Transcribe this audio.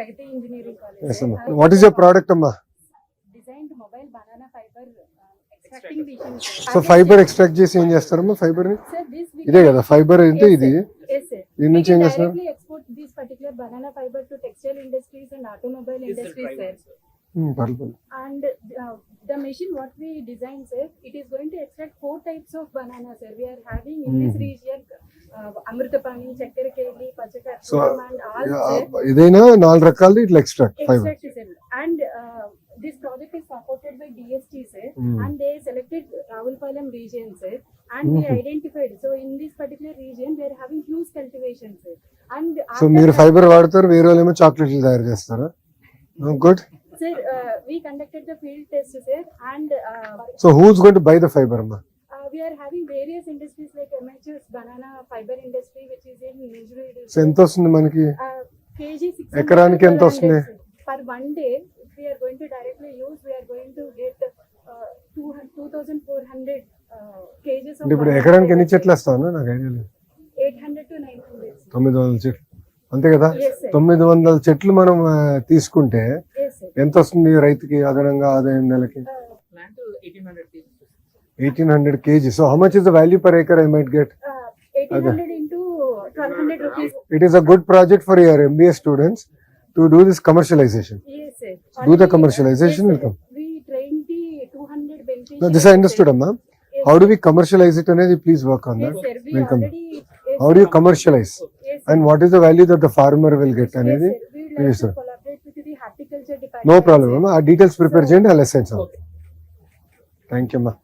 Pragati Engineering College. Yes, amma. What is your product, amma? Designed mobile banana fiber extracting machine. So fibre extract చేసి ఏం చేస్తారమ్మా fibre ని? Sir, this we ఇదే కదా fibre అంటే Yes, ఇది sir. Yes, sir. దీని We నుంచి can ఏం చేస్తారు? directly export this particular banana fiber to textile industries and automobile industries, sir. పర్లేదు. And the machine what we designed, sir, it is going to extract 4 types of banana, sir. We are having in this region Amrutapani, Chakkarakeli, So, Pachakaram and all, sir. ఏదైనా 4 రకాలు ఇట్లా extract fibre. Exactly, sir. And this project is supported by DST, sir. And they selected Ravulpalam region, sir. And we identified. So in this particular region, we are having huge cultivation, sir. And so మీరు fibre వాడతారు, వేరే వాళ్ళు ఏమో చాక్లెట్లు తయారు చేస్తారా? Good. sir, we conducted the field test, sir. And so who's going to buy the fibre అమ్మా? we are having various industries like MHS banana fiber industry, which is in Nijru. So ఎంత వస్తుంది మనకి? kg 600 ఎకరానికి ఎంత వస్తుంది? per one day? If we are going to directly use, we are going to get 2,400 kgs of అంటే ఇప్పుడు banana ఎకరానికి ఎన్ని fiber. చెట్లు వేస్తావు? నాకు ఐడియా లేదు. 800 to 900. 900 చెట్లు అంతే కదా? Yes, sir. 900 చెట్లు మనం తీసుకుంటే Yes, sir. ఎంత వస్తుంది రైతుకి అదనంగా ఆదాయం నెలకి? Plant 1800 kg. 1800 kg. So how much is the value per acre I might get? 1800 into 1200 rupees. It is a good project for your MBA students to do this commercialization. Yes, sir. Do the Already, commercialization, yes, will sir. come. We trained the 200 beneficiaries. No, this I understood, amma. Yes, How do we commercialize it? Anedi, please work on Yes, that. sir. We Will come. already. Yes, How do you commercialize? Yes, sir. And what is the value that the farmer will get? Yes, Anedi, sir. We would like yes, to sir. collaborate with the horticulture department. No problem, sir. amma. Our details prepare So- cheyandi, I'll assign some. Okay. Thank you, amma.